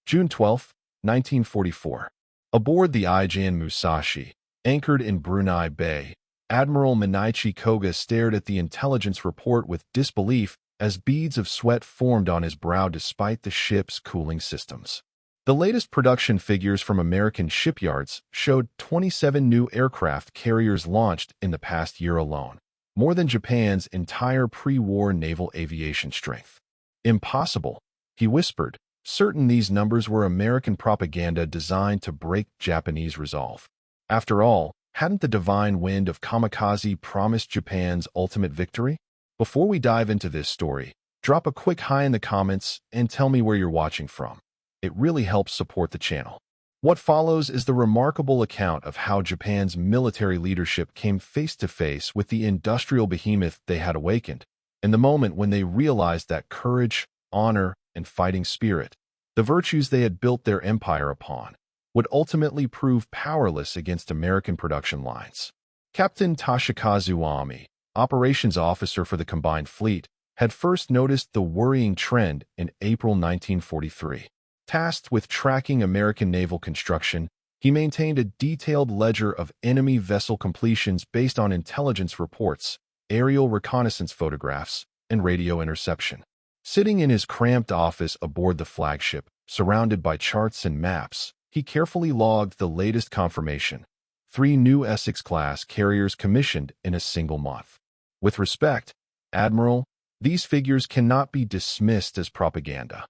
June 12, 1944. Aboard the Ijan Musashi, anchored in Brunei Bay, Admiral Manichi Koga stared at the intelligence report with disbelief as beads of sweat formed on his brow despite the ship's cooling systems. The latest production figures from American shipyards showed 27 new aircraft carriers launched in the past year alone, more than Japan's entire pre-war naval aviation strength. Impossible, he whispered, certain these numbers were American propaganda designed to break Japanese resolve. After all, hadn't the divine wind of kamikaze promised Japan's ultimate victory? Before we dive into this story, drop a quick hi in the comments and tell me where you're watching from. It really helps support the channel. What follows is the remarkable account of how Japan's military leadership came face to face with the industrial behemoth they had awakened, in the moment when they realized that courage, honor, and fighting spirit, the virtues they had built their empire upon, would ultimately prove powerless against American production lines. Captain Toshikazu Ami, operations officer for the combined fleet, had first noticed the worrying trend in April 1943. Tasked with tracking American naval construction, he maintained a detailed ledger of enemy vessel completions based on intelligence reports, aerial reconnaissance photographs, and radio interception. Sitting in his cramped office aboard the flagship, surrounded by charts and maps, he carefully logged the latest confirmation: 3 new Essex-class carriers commissioned in a single month. With respect, Admiral, these figures cannot be dismissed as propaganda,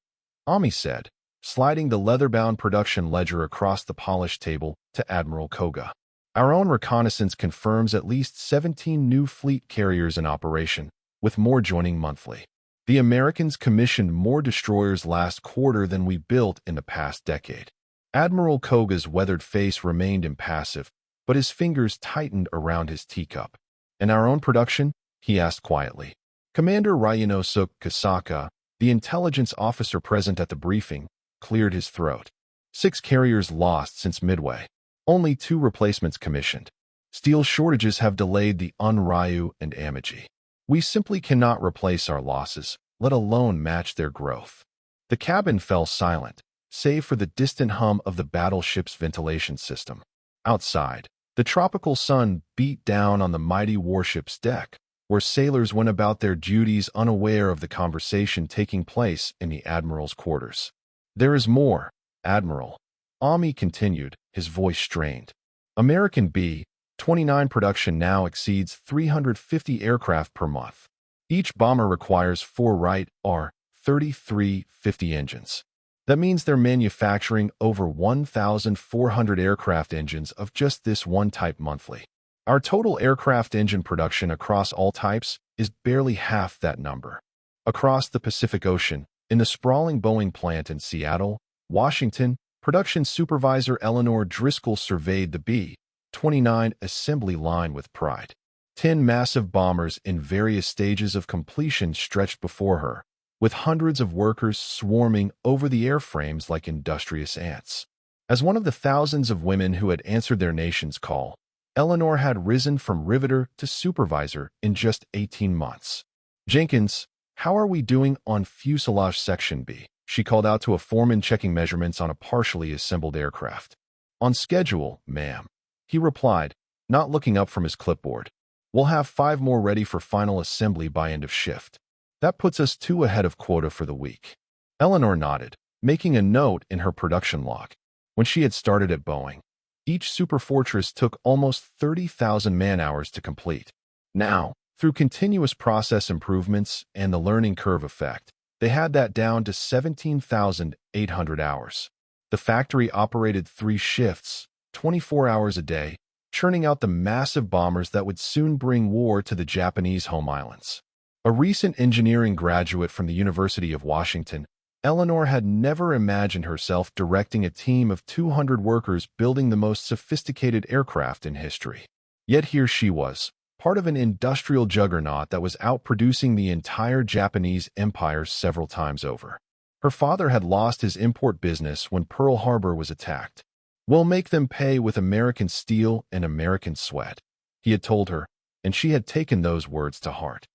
Ami said, sliding the leather-bound production ledger across the polished table to Admiral Koga. Our own reconnaissance confirms at least 17 new fleet carriers in operation, with more joining monthly. The Americans commissioned more destroyers last quarter than we built in the past decade. Admiral Koga's weathered face remained impassive, but his fingers tightened around his teacup. In our own production? He asked quietly. Commander Ryanosuke Kasaka, the intelligence officer present at the briefing, cleared his throat. 6 carriers lost since Midway. Only 2 replacements commissioned. Steel shortages have delayed the Unryu and Amagi. We simply cannot replace our losses, let alone match their growth. The cabin fell silent, save for the distant hum of the battleship's ventilation system. Outside, the tropical sun beat down on the mighty warship's deck, where sailors went about their duties unaware of the conversation taking place in the Admiral's quarters. There is more, Admiral, Ami continued, his voice strained. American B-29 production now exceeds 350 aircraft per month. Each bomber requires 4 Wright R-3350 engines. That means they're manufacturing over 1,400 aircraft engines of just this one type monthly. Our total aircraft engine production across all types is barely half that number. Across the Pacific Ocean, in the sprawling Boeing plant in Seattle, Washington, production supervisor Eleanor Driscoll surveyed the B-29 assembly line with pride. 10 massive bombers in various stages of completion stretched before her, with hundreds of workers swarming over the airframes like industrious ants. As one of the thousands of women who had answered their nation's call, Eleanor had risen from riveter to supervisor in just 18 months. Jenkins, how are we doing on fuselage section B? She called out to a foreman checking measurements on a partially assembled aircraft. On schedule, ma'am, he replied, not looking up from his clipboard. We'll have 5 more ready for final assembly by end of shift. That puts us 2 ahead of quota for the week. Eleanor nodded, making a note in her production log. When she had started at Boeing, each superfortress took almost 30,000 man-hours to complete. Now, through continuous process improvements and the learning curve effect, they had that down to 17,800 hours. The factory operated 3 shifts, 24 hours a day, churning out the massive bombers that would soon bring war to the Japanese home islands. A recent engineering graduate from the University of Washington, Eleanor had never imagined herself directing a team of 200 workers building the most sophisticated aircraft in history. Yet here she was, part of an industrial juggernaut that was outproducing the entire Japanese empire several times over. Her father had lost his import business when Pearl Harbor was attacked. We'll make them pay with American steel and American sweat, he had told her, and she had taken those words to heart.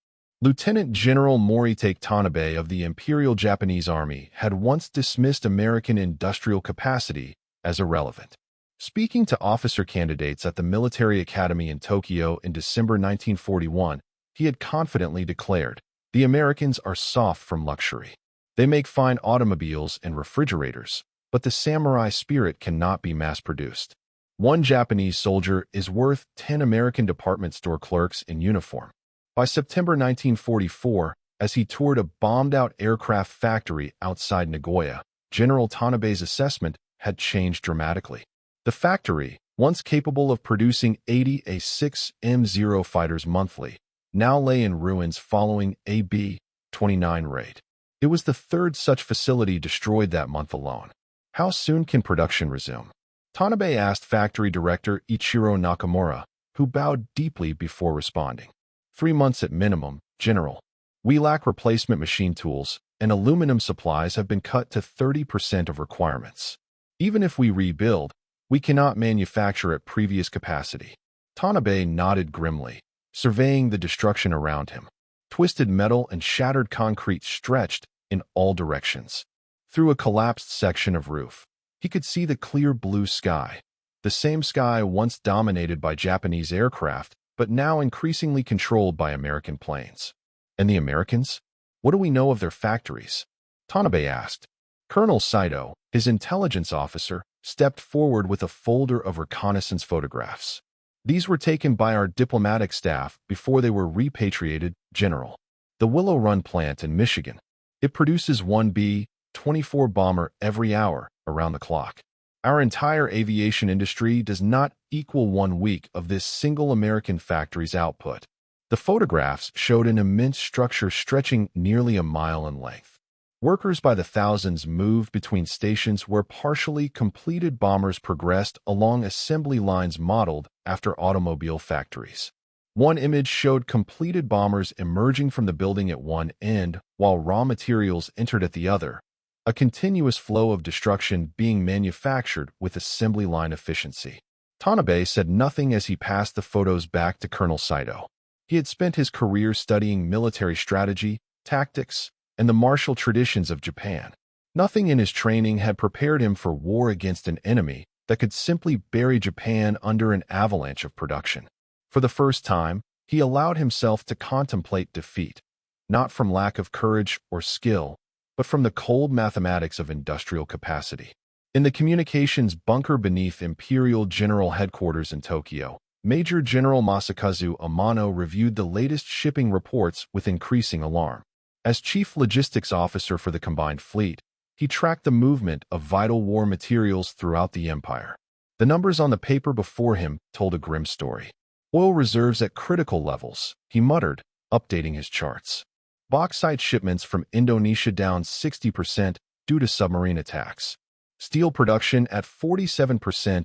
Lieutenant General Moritake Tanabe of the Imperial Japanese Army had once dismissed American industrial capacity as irrelevant. Speaking to officer candidates at the military academy in Tokyo in December 1941, he had confidently declared, "The Americans are soft from luxury. They make fine automobiles and refrigerators, but the samurai spirit cannot be mass-produced. One Japanese soldier is worth 10 American department store clerks in uniform." By September 1944, as he toured a bombed-out aircraft factory outside Nagoya, General Tanabe's assessment had changed dramatically. The factory, once capable of producing 80 A6M0 fighters monthly, now lay in ruins following a B-29 raid. It was the third such facility destroyed that month alone. How soon can production resume? Tanabe asked factory director Ichiro Nakamura, who bowed deeply before responding. 3 months at minimum, General. We lack replacement machine tools, and aluminum supplies have been cut to 30% of requirements. Even if we rebuild, we cannot manufacture at previous capacity. Tanabe nodded grimly, surveying the destruction around him. Twisted metal and shattered concrete stretched in all directions. Through a collapsed section of roof, he could see the clear blue sky, the same sky once dominated by Japanese aircraft, but now increasingly controlled by American planes. And the Americans? What do we know of their factories? Tanabe asked. Colonel Saito, his intelligence officer, stepped forward with a folder of reconnaissance photographs. These were taken by our diplomatic staff before they were repatriated, General. The Willow Run plant in Michigan. It produces one B-24 bomber every hour, around the clock. Our entire aviation industry does not equal 1 week of this single American factory's output. The photographs showed an immense structure stretching nearly a mile in length. Workers by the thousands moved between stations where partially completed bombers progressed along assembly lines modeled after automobile factories. One image showed completed bombers emerging from the building at one end while raw materials entered at the other, a continuous flow of destruction being manufactured with assembly line efficiency. Tanabe said nothing as he passed the photos back to Colonel Saito. He had spent his career studying military strategy, tactics, and the martial traditions of Japan. Nothing in his training had prepared him for war against an enemy that could simply bury Japan under an avalanche of production. For the first time, he allowed himself to contemplate defeat, not from lack of courage or skill, but from the cold mathematics of industrial capacity. In the communications bunker beneath Imperial General Headquarters in Tokyo, Major General Masakazu Amano reviewed the latest shipping reports with increasing alarm. As Chief Logistics Officer for the Combined Fleet, he tracked the movement of vital war materials throughout the empire. The numbers on the paper before him told a grim story. Oil reserves at critical levels, he muttered, updating his charts. Bauxite shipments from Indonesia down 60% due to submarine attacks. Steel production at 47%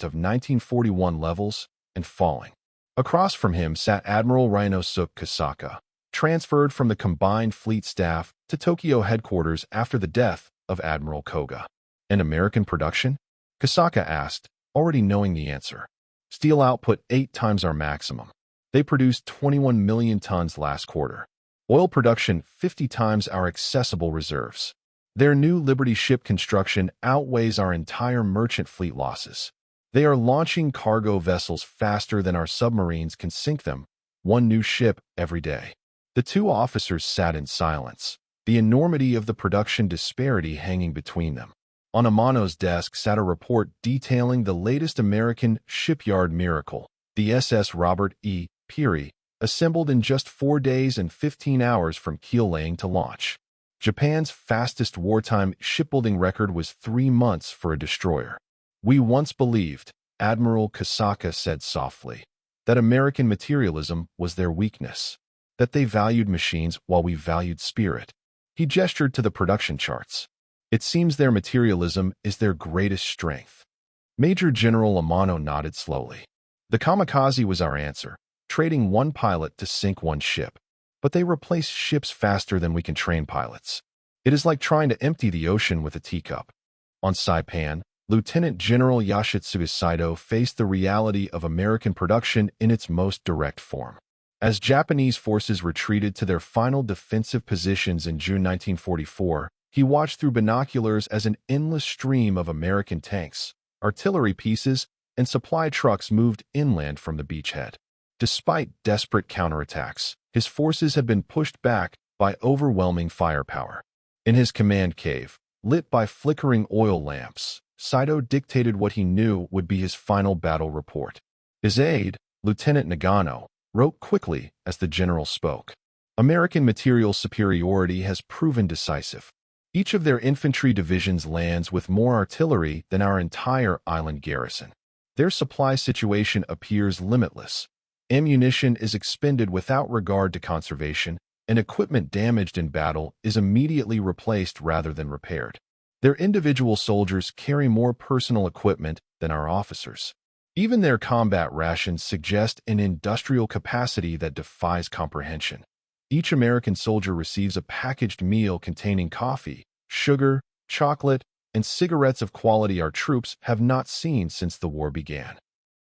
of 1941 levels and falling. Across from him sat Admiral Ryonosuke Kasaka, transferred from the Combined Fleet staff to Tokyo headquarters after the death of Admiral Koga. "And American production?" Kasaka asked, already knowing the answer. "Steel output 8 times our maximum. They produced 21 million tons last quarter. Oil production 50 times our accessible reserves. Their new Liberty ship construction outweighs our entire merchant fleet losses. They are launching cargo vessels faster than our submarines can sink them, one new ship every day." The two officers sat in silence, the enormity of the production disparity hanging between them. On Amano's desk sat a report detailing the latest American shipyard miracle, the SS Robert E. Peary, assembled in just 4 days and 15 hours from keel laying to launch. Japan's fastest wartime shipbuilding record was 3 months for a destroyer. "We once believed," Admiral Kasaka said softly, "that American materialism was their weakness, that they valued machines while we valued spirit." He gestured to the production charts. "It seems their materialism is their greatest strength." Major General Amano nodded slowly. "The kamikaze was our answer, trading one pilot to sink one ship. But they replace ships faster than we can train pilots. It is like trying to empty the ocean with a teacup." On Saipan, Lieutenant General Yoshitsugu Saito faced the reality of American production in its most direct form. As Japanese forces retreated to their final defensive positions in June 1944, he watched through binoculars as an endless stream of American tanks, artillery pieces, and supply trucks moved inland from the beachhead. Despite desperate counterattacks, his forces had been pushed back by overwhelming firepower. In his command cave, lit by flickering oil lamps, Saito dictated what he knew would be his final battle report. His aide, Lieutenant Nagano, wrote quickly as the general spoke. American material superiority has proven decisive. Each of their infantry divisions lands with more artillery than our entire island garrison. Their supply situation appears limitless. Ammunition is expended without regard to conservation, and equipment damaged in battle is immediately replaced rather than repaired. Their individual soldiers carry more personal equipment than our officers. Even their combat rations suggest an industrial capacity that defies comprehension. Each American soldier receives a packaged meal containing coffee, sugar, chocolate, and cigarettes of quality our troops have not seen since the war began.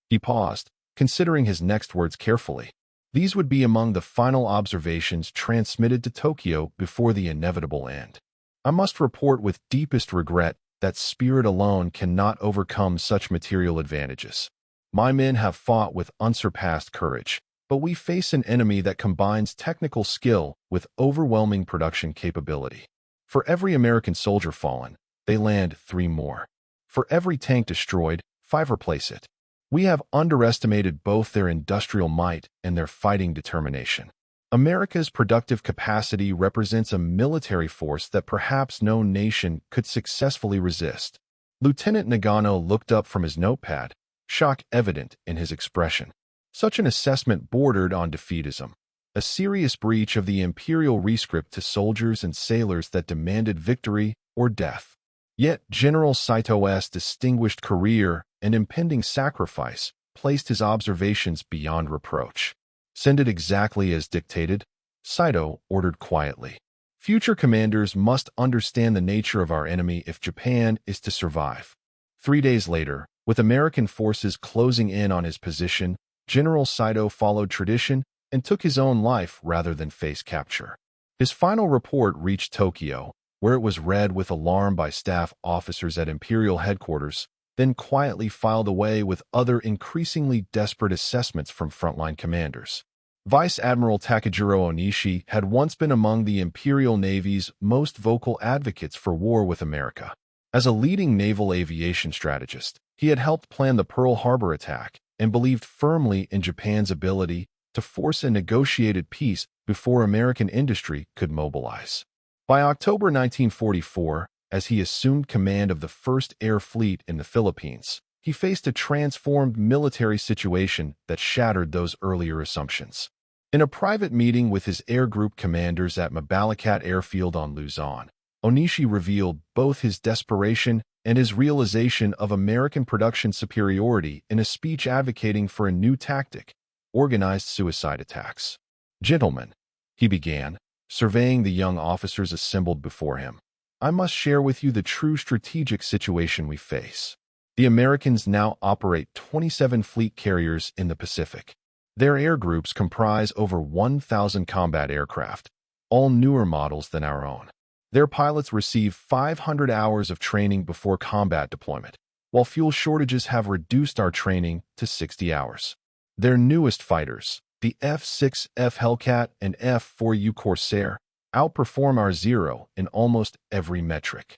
He paused, considering his next words carefully. These would be among the final observations transmitted to Tokyo before the inevitable end. I must report with deepest regret that spirit alone cannot overcome such material advantages. My men have fought with unsurpassed courage, but we face an enemy that combines technical skill with overwhelming production capability. For every American soldier fallen, they land 3 more. For every tank destroyed, 5 replace it. We have underestimated both their industrial might and their fighting determination. America's productive capacity represents a military force that perhaps no nation could successfully resist. Lieutenant Nagano looked up from his notepad, shock evident in his expression. Such an assessment bordered on defeatism, a serious breach of the imperial rescript to soldiers and sailors that demanded victory or death. Yet General Saito's distinguished career and impending sacrifice placed his observations beyond reproach. Send it exactly as dictated, Saito ordered quietly. Future commanders must understand the nature of our enemy if Japan is to survive. 3 days later, with American forces closing in on his position, General Saito followed tradition and took his own life rather than face capture. His final report reached Tokyo, where it was read with alarm by staff officers at Imperial headquarters, then quietly filed away with other increasingly desperate assessments from frontline commanders. Vice Admiral Takejiro Onishi had once been among the Imperial Navy's most vocal advocates for war with America. As a leading naval aviation strategist, he had helped plan the Pearl Harbor attack and believed firmly in Japan's ability to force a negotiated peace before American industry could mobilize. By October 1944, as he assumed command of the First Air Fleet in the Philippines, he faced a transformed military situation that shattered those earlier assumptions. In a private meeting with his air group commanders at Mabalacat Airfield on Luzon, Onishi revealed both his desperation and his realization of American production superiority in a speech advocating for a new tactic: organized suicide attacks. "Gentlemen," he began, surveying the young officers assembled before him, "I must share with you the true strategic situation we face. The Americans now operate 27 fleet carriers in the Pacific. Their air groups comprise over 1,000 combat aircraft, all newer models than our own. Their pilots receive 500 hours of training before combat deployment, while fuel shortages have reduced our training to 60 hours. Their newest fighters, the F-6F Hellcat and F-4U Corsair, outperform our Zero in almost every metric."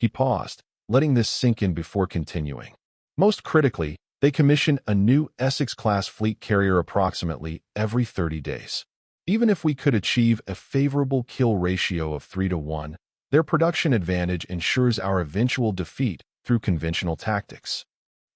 He paused, letting this sink in before continuing. "Most critically, they commission a new Essex-class fleet carrier approximately every 30 days. Even if we could achieve a favorable kill ratio of 3-to-1, their production advantage ensures our eventual defeat through conventional tactics."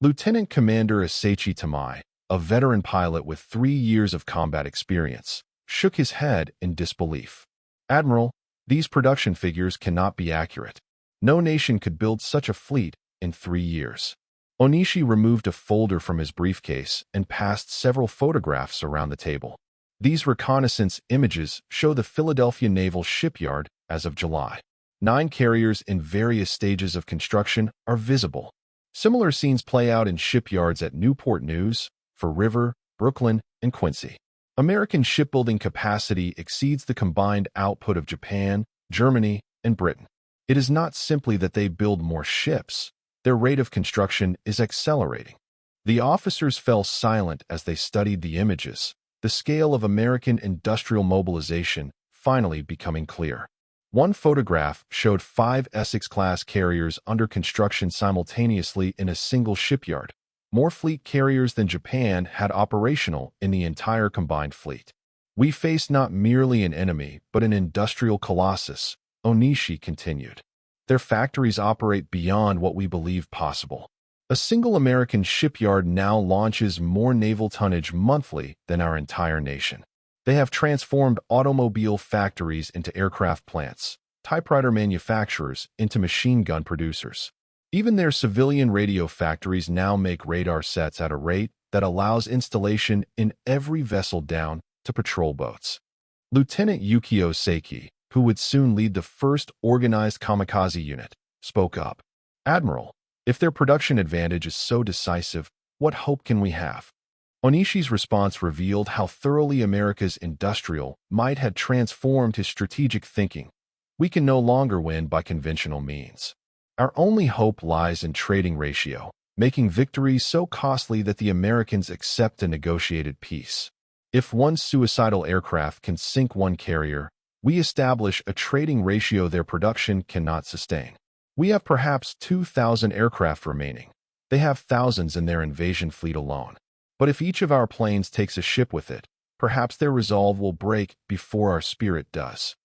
Lieutenant Commander Isaichi Tamai, a veteran pilot with 3 years of combat experience, shook his head in disbelief. "Admiral, these production figures cannot be accurate. No nation could build such a fleet in 3 years." Onishi removed a folder from his briefcase and passed several photographs around the table. These reconnaissance images show the Philadelphia Naval Shipyard as of July. 9 carriers in various stages of construction are visible. Similar scenes play out in shipyards at Newport News, Fall River, Brooklyn, and Quincy. American shipbuilding capacity exceeds the combined output of Japan, Germany, and Britain. It is not simply that they build more ships. Their rate of construction is accelerating. The officers fell silent as they studied the images, the scale of American industrial mobilization finally becoming clear. One photograph showed 5 Essex-class carriers under construction simultaneously in a single shipyard. More fleet carriers than Japan had operational in the entire combined fleet. We face not merely an enemy, but an industrial colossus, Onishi continued. Their factories operate beyond what we believe possible. A single American shipyard now launches more naval tonnage monthly than our entire nation. They have transformed automobile factories into aircraft plants, typewriter manufacturers into machine gun producers. Even their civilian radio factories now make radar sets at a rate that allows installation in every vessel down to patrol boats. Lieutenant Yukio Seiki, who would soon lead the first organized kamikaze unit, spoke up. "Admiral, if their production advantage is so decisive, what hope can we have?" Onishi's response revealed how thoroughly America's industrial might had transformed his strategic thinking. "We can no longer win by conventional means. Our only hope lies in trading ratio, making victory so costly that the Americans accept a negotiated peace. If one suicidal aircraft can sink one carrier, we establish a trading ratio their production cannot sustain. We have perhaps 2,000 aircraft remaining. They have thousands in their invasion fleet alone. But if each of our planes takes a ship with it, perhaps their resolve will break before our spirit does."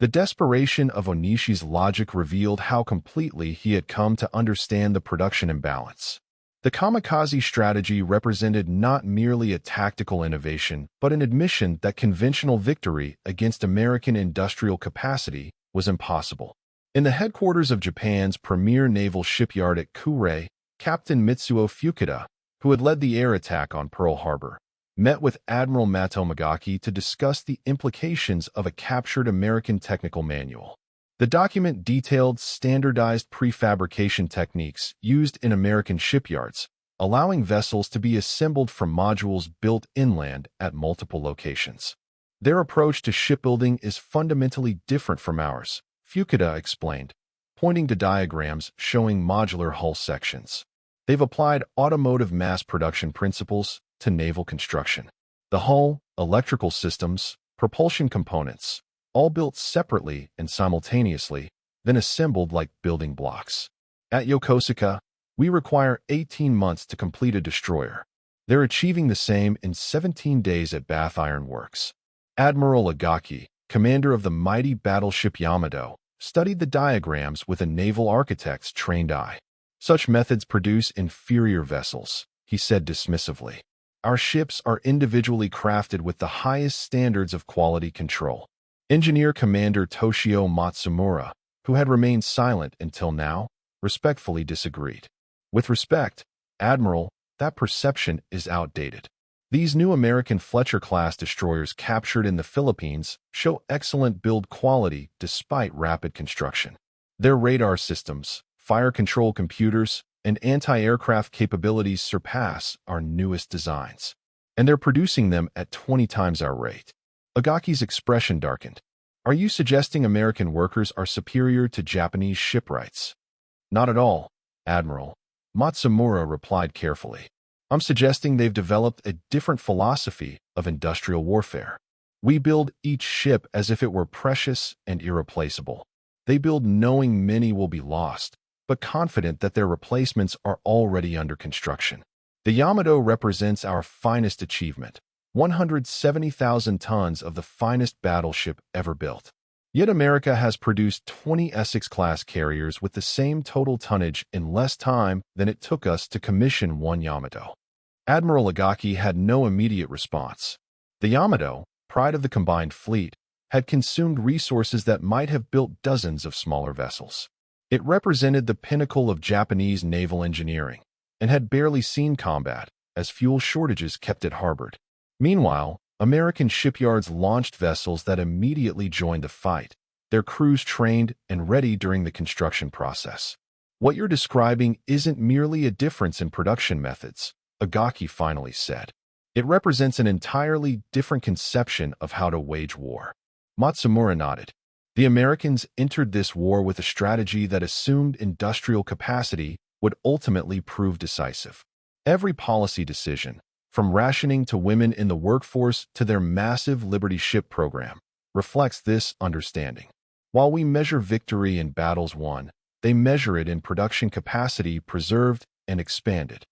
The desperation of Onishi's logic revealed how completely he had come to understand the production imbalance. The kamikaze strategy represented not merely a tactical innovation, but an admission that conventional victory against American industrial capacity was impossible. In the headquarters of Japan's premier naval shipyard at Kure, Captain Mitsuo Fukuda, who had led the air attack on Pearl Harbor, met with Admiral Mato Magaki to discuss the implications of a captured American technical manual. The document detailed standardized prefabrication techniques used in American shipyards, allowing vessels to be assembled from modules built inland at multiple locations. "Their approach to shipbuilding is fundamentally different from ours," Fukuda explained, pointing to diagrams showing modular hull sections. "They've applied automotive mass production principles to naval construction. The hull, electrical systems, propulsion components, all built separately and simultaneously, then assembled like building blocks. At Yokosuka, we require 18 months to complete a destroyer. They're achieving the same in 17 days at Bath Iron Works." Admiral Agaki, commander of the mighty battleship Yamato, studied the diagrams with a naval architect's trained eye. "Such methods produce inferior vessels," he said dismissively. "Our ships are individually crafted with the highest standards of quality control." Engineer Commander Toshio Matsumura, who had remained silent until now, respectfully disagreed. "With respect, Admiral, that perception is outdated. These new American Fletcher-class destroyers captured in the Philippines show excellent build quality despite rapid construction. Their radar systems, fire control computers, and anti-aircraft capabilities surpass our newest designs. And they're producing them at 20 times our rate." Agaki's expression darkened. "Are you suggesting American workers are superior to Japanese shipwrights?" "Not at all, Admiral," Matsumura replied carefully. "I'm suggesting they've developed a different philosophy of industrial warfare. We build each ship as if it were precious and irreplaceable. They build knowing many will be lost, but confident that their replacements are already under construction. The Yamato represents our finest achievement, 170,000 tons of the finest battleship ever built. Yet America has produced 20 Essex-class carriers with the same total tonnage in less time than it took us to commission one Yamato." Admiral Agaki had no immediate response. The Yamato, pride of the combined fleet, had consumed resources that might have built dozens of smaller vessels. It represented the pinnacle of Japanese naval engineering, and had barely seen combat, as fuel shortages kept it harbored. Meanwhile, American shipyards launched vessels that immediately joined the fight, their crews trained and ready during the construction process. "What you're describing isn't merely a difference in production methods," Agaki finally said. It represents an entirely different conception of how to wage war. Matsumura nodded. The Americans entered this war with a strategy that assumed industrial capacity would ultimately prove decisive. Every policy decision, from rationing to women in the workforce to their massive Liberty Ship program, reflects this understanding. While we measure victory in battles won, they measure it in production capacity preserved and expanded.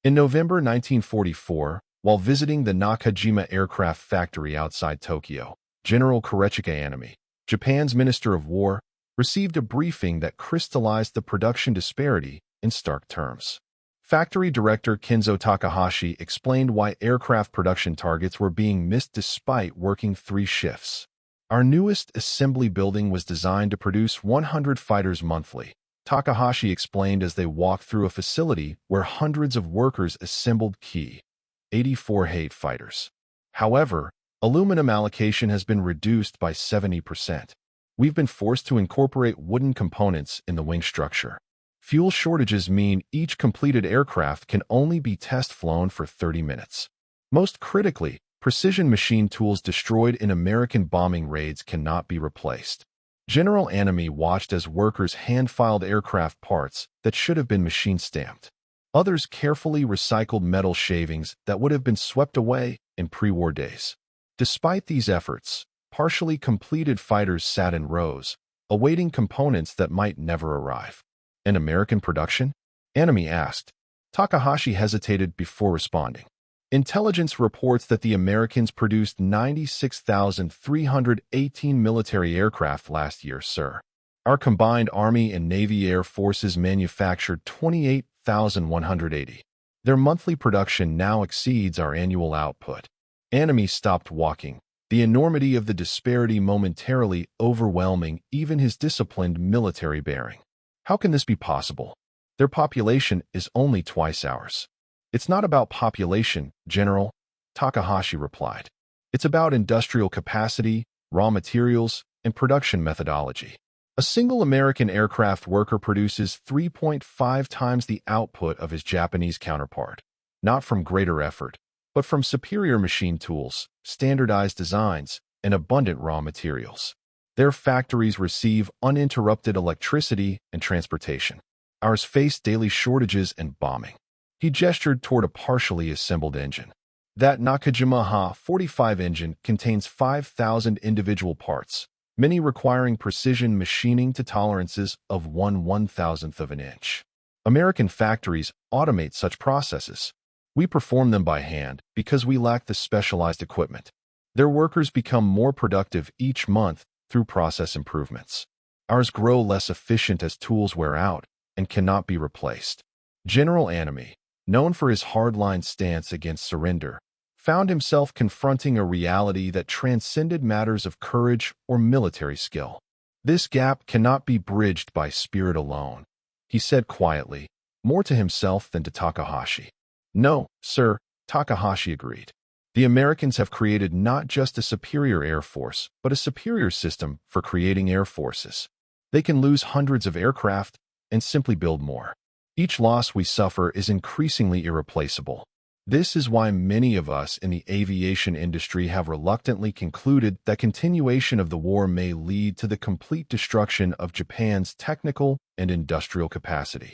In November 1944, while visiting the Nakajima aircraft factory outside Tokyo, General Korechika Anami, Japan's Minister of War, received a briefing that crystallized the production disparity in stark terms. Factory Director Kenzo Takahashi explained why aircraft production targets were being missed despite working 3 shifts. Our newest assembly building was designed to produce 100 fighters monthly, Takahashi explained as they walked through a facility where hundreds of workers assembled Ki-84 Hate fighters. However, aluminum allocation has been reduced by 70%. We've been forced to incorporate wooden components in the wing structure. Fuel shortages mean each completed aircraft can only be test-flown for 30 minutes. Most critically, precision machine tools destroyed in American bombing raids cannot be replaced. General Anami watched as workers hand-filed aircraft parts that should have been machine-stamped. Others carefully recycled metal shavings that would have been swept away in pre-war days. Despite these efforts, partially completed fighters sat in rows, awaiting components that might never arrive. In American production? Anami asked. Takahashi hesitated before responding. Intelligence reports that the Americans produced 96,318 military aircraft last year, sir. Our combined Army and Navy Air Forces manufactured 28,180. Their monthly production now exceeds our annual output. Anami stopped walking, the enormity of the disparity momentarily overwhelming even his disciplined military bearing. How can this be possible? Their population is only twice ours. It's not about population, General, Takahashi replied. It's about industrial capacity, raw materials, and production methodology. A single American aircraft worker produces 3.5 times the output of his Japanese counterpart, not from greater effort, but from superior machine tools, standardized designs, and abundant raw materials. Their factories receive uninterrupted electricity and transportation. Ours face daily shortages and bombing. He gestured toward a partially assembled engine. That Nakajima Ha-45 engine contains 5,000 individual parts, many requiring precision machining to tolerances of 1/1000th of an inch. American factories automate such processes. We perform them by hand because we lack the specialized equipment. Their workers become more productive each month through process improvements. Ours grow less efficient as tools wear out and cannot be replaced. General Anami, known for his hardline stance against surrender, found himself confronting a reality that transcended matters of courage or military skill. This gap cannot be bridged by spirit alone, he said quietly, more to himself than to Takahashi. No, sir, Takahashi agreed. The Americans have created not just a superior air force, but a superior system for creating air forces. They can lose hundreds of aircraft and simply build more. Each loss we suffer is increasingly irreplaceable. This is why many of us in the aviation industry have reluctantly concluded that continuation of the war may lead to the complete destruction of Japan's technical and industrial capacity.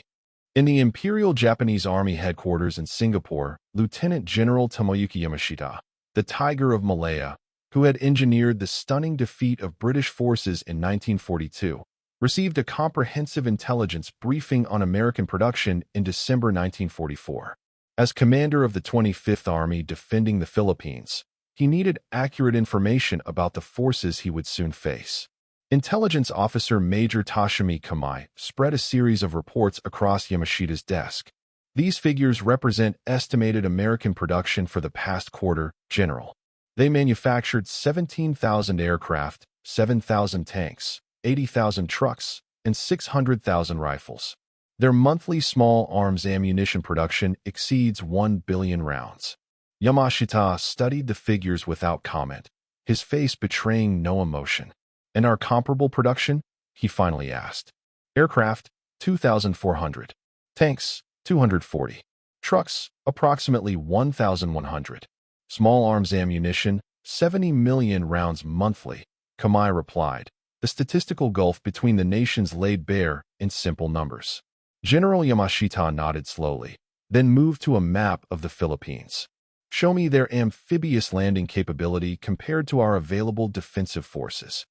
In the Imperial Japanese Army headquarters in Singapore, Lieutenant General Tomoyuki Yamashita, the Tiger of Malaya, who had engineered the stunning defeat of British forces in 1942, received a comprehensive intelligence briefing on American production in December 1944. As commander of the 25th Army defending the Philippines, he needed accurate information about the forces he would soon face. Intelligence Officer Major Toshimi Kamai spread a series of reports across Yamashita's desk. These figures represent estimated American production for the past quarter, General. They manufactured 17,000 aircraft, 7,000 tanks, 80,000 trucks, and 600,000 rifles. Their monthly small arms ammunition production exceeds 1 billion rounds. Yamashita studied the figures without comment, his face betraying no emotion. And our comparable production? He finally asked. Aircraft, 2,400. Tanks, 240. Trucks, approximately 1,100. Small arms ammunition, 70 million rounds monthly, Kamai replied. The statistical gulf between the nations laid bare in simple numbers. General Yamashita nodded slowly, then moved to a map of the Philippines. Show me their amphibious landing capability compared to our available defensive forces.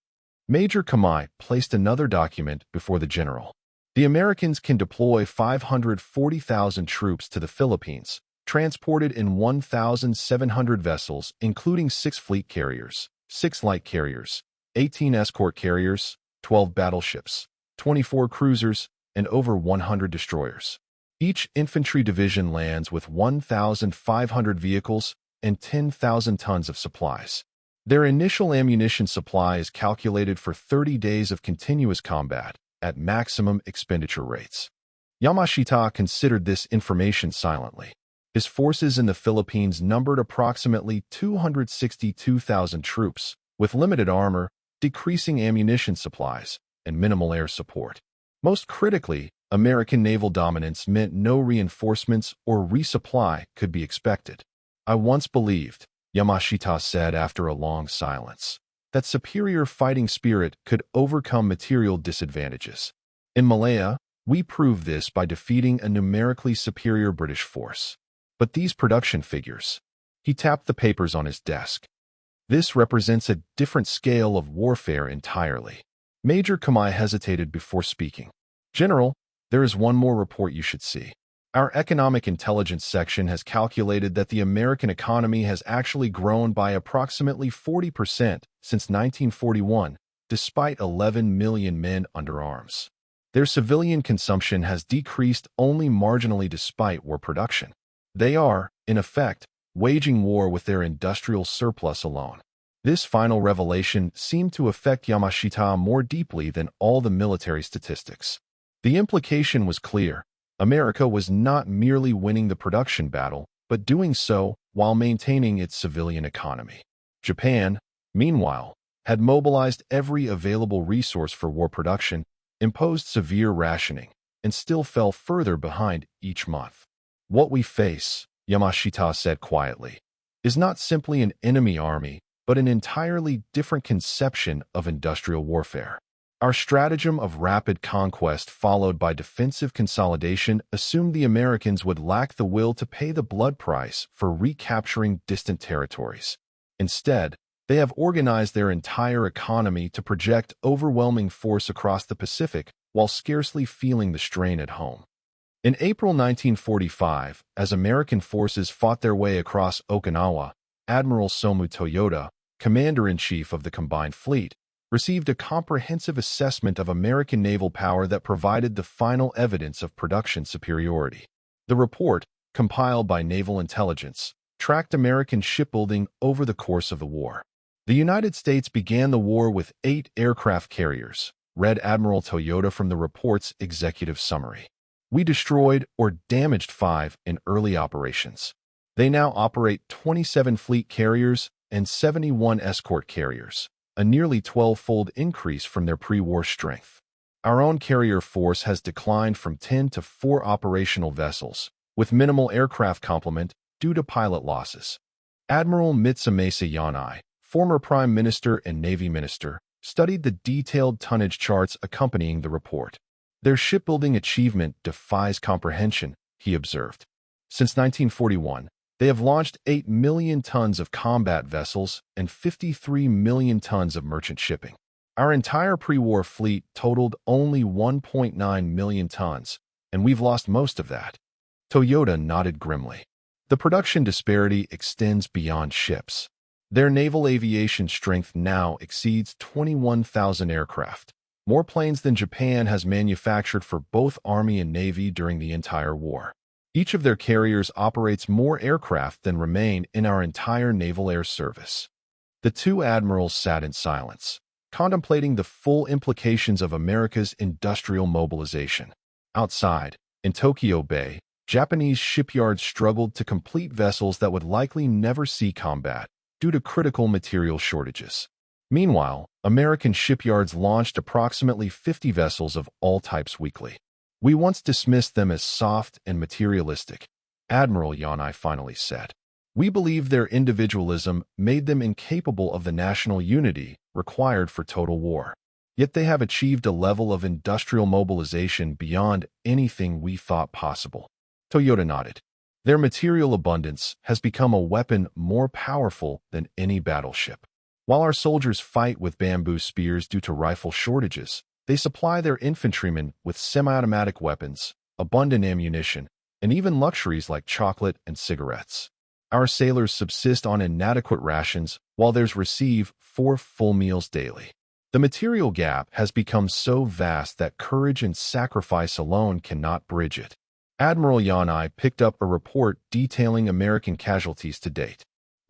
Major Kamai placed another document before the general. The Americans can deploy 540,000 troops to the Philippines, transported in 1,700 vessels, including 6 fleet carriers, 6 light carriers, 18 escort carriers, 12 battleships, 24 cruisers, and over 100 destroyers. Each infantry division lands with 1,500 vehicles and 10,000 tons of supplies. Their initial ammunition supply is calculated for 30 days of continuous combat at maximum expenditure rates. Yamashita considered this information silently. His forces in the Philippines numbered approximately 262,000 troops, with limited armor, decreasing ammunition supplies, and minimal air support. Most critically, American naval dominance meant no reinforcements or resupply could be expected. I once believed, Yamashita said after a long silence, that superior fighting spirit could overcome material disadvantages. In Malaya, we proved this by defeating a numerically superior British force. But these production figures, he tapped the papers on his desk. This represents a different scale of warfare entirely. Major Kamai hesitated before speaking. General, there is one more report you should see. Our economic intelligence section has calculated that the American economy has actually grown by approximately 40% since 1941, despite 11 million men under arms. Their civilian consumption has decreased only marginally despite war production. They are, in effect, waging war with their industrial surplus alone. This final revelation seemed to affect Yamashita more deeply than all the military statistics. The implication was clear. America was not merely winning the production battle, but doing so while maintaining its civilian economy. Japan, meanwhile, had mobilized every available resource for war production, imposed severe rationing, and still fell further behind each month. What we face, Yamashita said quietly, is not simply an enemy army, but an entirely different conception of industrial warfare. Our stratagem of rapid conquest followed by defensive consolidation assumed the Americans would lack the will to pay the blood price for recapturing distant territories. Instead, they have organized their entire economy to project overwhelming force across the Pacific while scarcely feeling the strain at home. In April 1945, as American forces fought their way across Okinawa, Admiral Somu Toyota, Commander-in-Chief of the Combined Fleet, received a comprehensive assessment of American naval power that provided the final evidence of production superiority. The report, compiled by Naval Intelligence, tracked American shipbuilding over the course of the war. The United States began the war with 8 aircraft carriers, read Admiral Toyota from the report's executive summary. We destroyed or damaged 5 in early operations. They now operate 27 fleet carriers and 71 escort carriers, a nearly 12-fold increase from their pre-war strength. Our own carrier force has declined from 10 to 4 operational vessels, with minimal aircraft complement due to pilot losses. Admiral Mitsumasa Yanai, former Prime Minister and Navy Minister, studied the detailed tonnage charts accompanying the report. Their shipbuilding achievement defies comprehension, he observed. Since 1941, they have launched 8 million tons of combat vessels and 53 million tons of merchant shipping. Our entire pre-war fleet totaled only 1.9 million tons, and we've lost most of that. Toyota nodded grimly. The production disparity extends beyond ships. Their naval aviation strength now exceeds 21,000 aircraft, more planes than Japan has manufactured for both Army and Navy during the entire war. Each of their carriers operates more aircraft than remain in our entire naval air service. The 2 admirals sat in silence, contemplating the full implications of America's industrial mobilization. Outside, in Tokyo Bay, Japanese shipyards struggled to complete vessels that would likely never see combat due to critical material shortages. Meanwhile, American shipyards launched approximately 50 vessels of all types weekly. We once dismissed them as soft and materialistic, Admiral Yanai finally said. We believe their individualism made them incapable of the national unity required for total war. Yet they have achieved a level of industrial mobilization beyond anything we thought possible. Toyota nodded. Their material abundance has become a weapon more powerful than any battleship. While our soldiers fight with bamboo spears due to rifle shortages, they supply their infantrymen with semi-automatic weapons, abundant ammunition, and even luxuries like chocolate and cigarettes. Our sailors subsist on inadequate rations, while theirs receive 4 full meals daily. The material gap has become so vast that courage and sacrifice alone cannot bridge it. Admiral Yanai picked up a report detailing American casualties to date.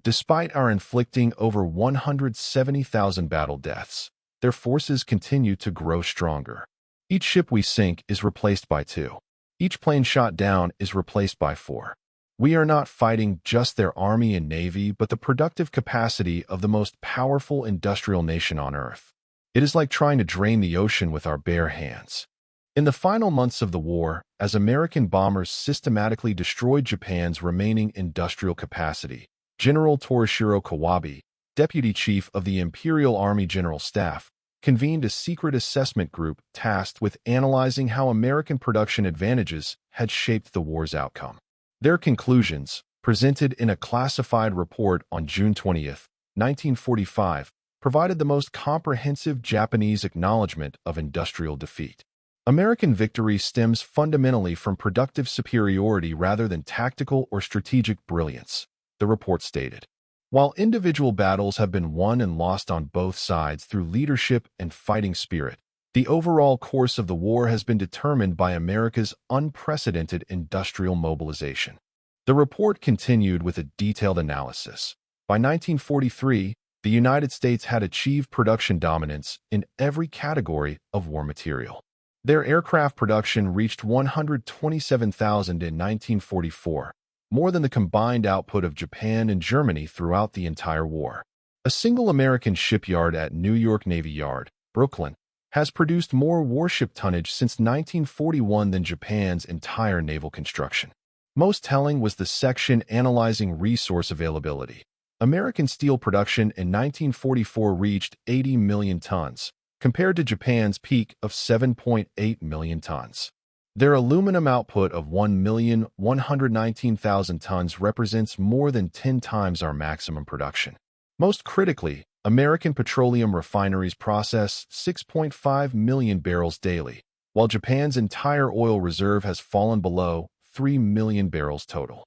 Despite our inflicting over 170,000 battle deaths, their forces continue to grow stronger. Each ship we sink is replaced by 2. Each plane shot down is replaced by 4. We are not fighting just their army and navy, but the productive capacity of the most powerful industrial nation on Earth. It is like trying to drain the ocean with our bare hands. In the final months of the war, as American bombers systematically destroyed Japan's remaining industrial capacity, General Torishiro Kawabe, Deputy Chief of the Imperial Army General Staff, convened a secret assessment group tasked with analyzing how American production advantages had shaped the war's outcome. Their conclusions, presented in a classified report on June 20, 1945, provided the most comprehensive Japanese acknowledgement of industrial defeat. American victory stems fundamentally from productive superiority rather than tactical or strategic brilliance, the report stated. While individual battles have been won and lost on both sides through leadership and fighting spirit, the overall course of the war has been determined by America's unprecedented industrial mobilization. The report continued with a detailed analysis. By 1943, the United States had achieved production dominance in every category of war material. Their aircraft production reached 127,000 in 1944, more than the combined output of Japan and Germany throughout the entire war. A single American shipyard at New York Navy Yard, Brooklyn, has produced more warship tonnage since 1941 than Japan's entire naval construction. Most telling was the section analyzing resource availability. American steel production in 1944 reached 80 million tons, compared to Japan's peak of 7.8 million tons. Their aluminum output of 1,119,000 tons represents more than 10 times our maximum production. Most critically, American petroleum refineries process 6.5 million barrels daily, while Japan's entire oil reserve has fallen below 3 million barrels total.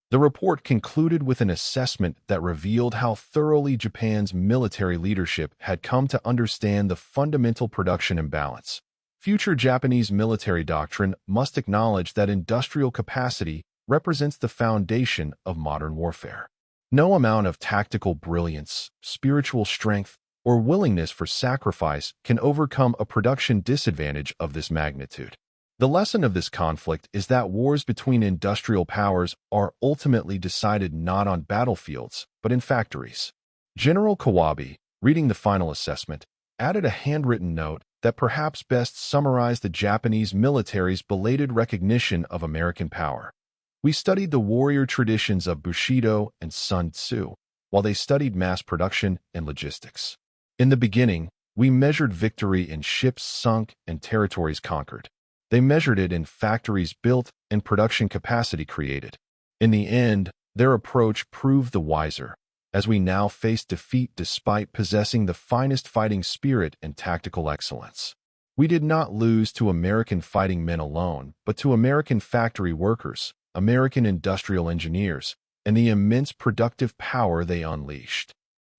The report concluded with an assessment that revealed how thoroughly Japan's military leadership had come to understand the fundamental production imbalance. Future Japanese military doctrine must acknowledge that industrial capacity represents the foundation of modern warfare. No amount of tactical brilliance, spiritual strength, or willingness for sacrifice can overcome a production disadvantage of this magnitude. The lesson of this conflict is that wars between industrial powers are ultimately decided not on battlefields, but in factories. General Kawabe, reading the final assessment, added a handwritten note that perhaps best summarized the Japanese military's belated recognition of American power. We studied the warrior traditions of Bushido and Sun Tzu, while they studied mass production and logistics. In the beginning, we measured victory in ships sunk and territories conquered. They measured it in factories built and production capacity created. In the end, their approach proved the wiser, as we now face defeat despite possessing the finest fighting spirit and tactical excellence. We did not lose to American fighting men alone, but to American factory workers, American industrial engineers, and the immense productive power they unleashed.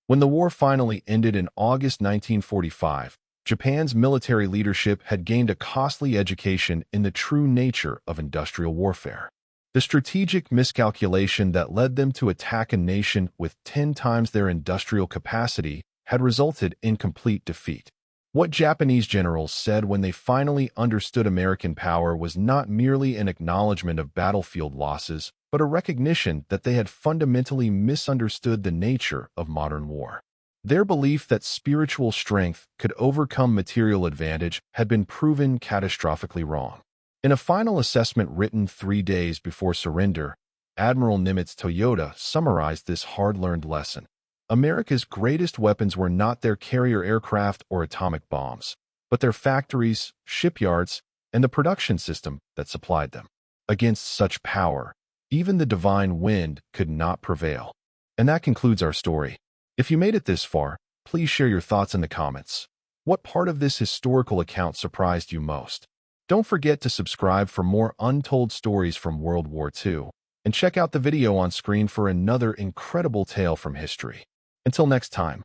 When the war finally ended in August 1945, Japan's military leadership had gained a costly education in the true nature of industrial warfare. The strategic miscalculation that led them to attack a nation with 10 times their industrial capacity had resulted in complete defeat. What Japanese generals said when they finally understood American power was not merely an acknowledgement of battlefield losses, but a recognition that they had fundamentally misunderstood the nature of modern war. Their belief that spiritual strength could overcome material advantage had been proven catastrophically wrong. In a final assessment written 3 days before surrender, Admiral Nimitz Toyota summarized this hard-learned lesson. America's greatest weapons were not their carrier aircraft or atomic bombs, but their factories, shipyards, and the production system that supplied them. Against such power, even the divine wind could not prevail. And that concludes our story. If you made it this far, please share your thoughts in the comments. What part of this historical account surprised you most? Don't forget to subscribe for more untold stories from World War II, and check out the video on screen for another incredible tale from history. Until next time.